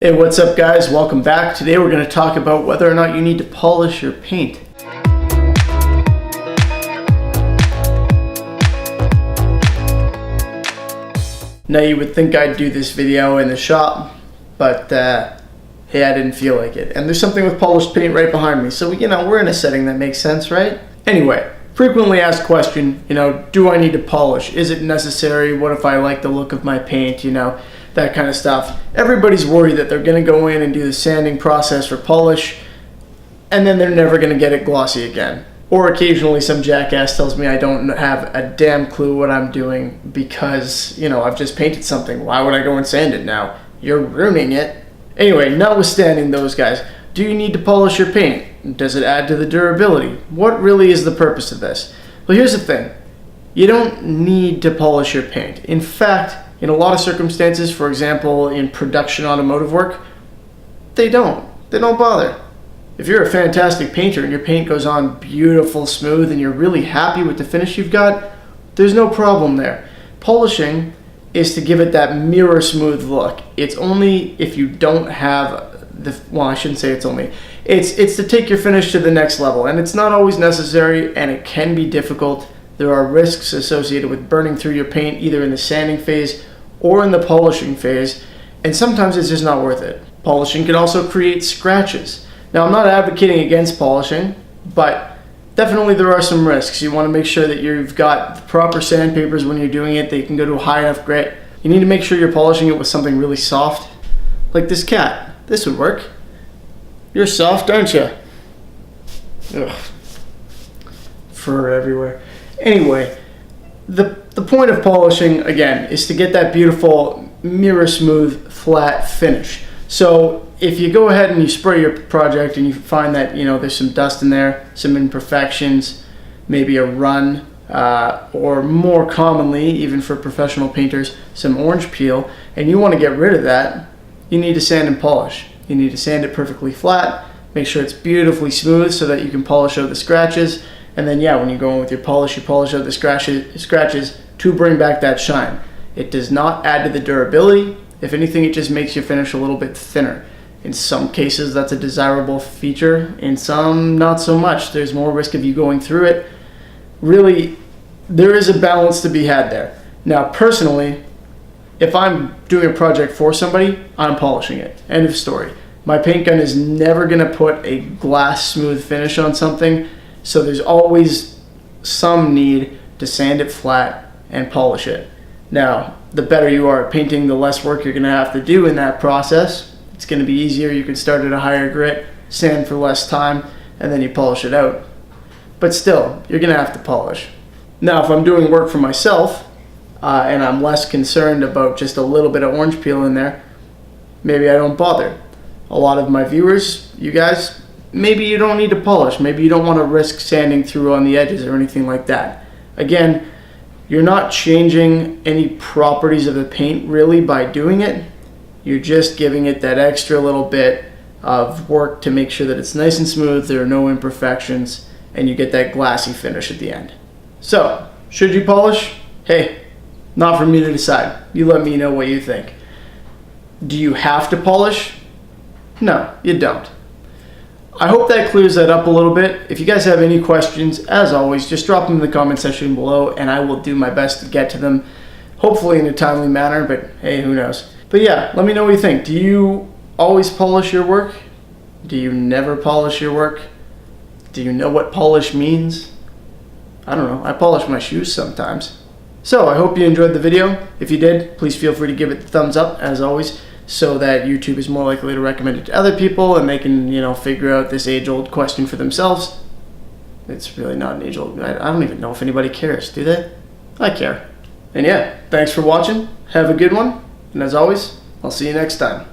Hey, what's up guys? Welcome back. Today we're going to talk about whether or not you need to polish your paint. Now you would think I'd do this video in the shop, but hey, I didn't feel like it. And there's something with polished paint right behind me, so we're in a setting that makes sense, right? Anyway, frequently asked question, do I need to polish? Is it necessary? What if I like the look of my paint, that kind of stuff. Everybody's worried that they're going to go in and do the sanding process for polish, and then they're never going to get it glossy again. Or occasionally some jackass tells me I don't have a damn clue what I'm doing because, I've just painted something. Why would I go and sand it now? You're ruining it. Anyway, notwithstanding those guys, do you need to polish your paint? Does it add to the durability? What really is the purpose of this? Well, here's the thing. You don't need to polish your paint. In fact, in a lot of circumstances, for example, in production automotive work, they don't bother. If you're a fantastic painter and your paint goes on beautiful, smooth, and you're really happy with the finish you've got, there's no problem there. Polishing is to give it that mirror smooth look. It's only if you don't have I shouldn't say it's only. It's to take your finish to the next level, and it's not always necessary, and it can be difficult. There are risks associated with burning through your paint either in the sanding phase or in the polishing phase, and sometimes it's just not worth it. Polishing can also create scratches. Now, I'm not advocating against polishing, but definitely there are some risks. You want to make sure that you've got the proper sandpapers when you're doing it, that you can go to a high enough grit. You need to make sure you're polishing it with something really soft, like this cat. This would work. You're soft, aren't you? Ugh. Fur everywhere. Anyway, the point of polishing, again, is to get that beautiful mirror smooth flat finish. So if you go ahead and you spray your project and you find that there's some dust in there, some imperfections, maybe a run, or more commonly, even for professional painters, some orange peel, and you want to get rid of that, you need to sand and polish. You need to sand it perfectly flat, make sure it's beautifully smooth so that you can polish out the scratches. And then when you go in with your polish, you polish out the scratches to bring back that shine. It does not add to the durability. If anything, it just makes your finish a little bit thinner. In some cases, that's a desirable feature. In some, not so much. There's more risk of you going through it. Really, there is a balance to be had there. Now, personally, if I'm doing a project for somebody, I'm polishing it. End of story. My paint gun is never going to put a glass smooth finish on something. So there's always some need to sand it flat and polish it. Now, the better you are at painting, the less work you're going to have to do in that process. It's going to be easier. You can start at a higher grit, sand for less time, and then you polish it out. But still, you're going to have to polish. Now, if I'm doing work for myself, and I'm less concerned about just a little bit of orange peel in there, maybe I don't bother. A lot of my viewers, you guys, maybe you don't need to polish. Maybe you don't want to risk sanding through on the edges or anything like that. Again, you're not changing any properties of the paint really by doing it. You're just giving it that extra little bit of work to make sure that it's nice and smooth, there are no imperfections, and you get that glassy finish at the end. So, should you polish? Hey, not for me to decide. You let me know what you think. Do you have to polish? No, you don't. I hope that clears that up a little bit. If you guys have any questions, as always, just drop them in the comment section below and I will do my best to get to them, hopefully in a timely manner, but hey, who knows. But let me know what you think. Do you always polish your work? Do you never polish your work? Do you know what polish means? I don't know. I polish my shoes sometimes. So I hope you enjoyed the video. If you did, please feel free to give it the thumbs up, as always, so that YouTube is more likely to recommend it to other people and they can, figure out this age-old question for themselves. It's really not an age-old. I don't even know if anybody cares, do they? I care. And thanks for watching. Have a good one. And as always, I'll see you next time.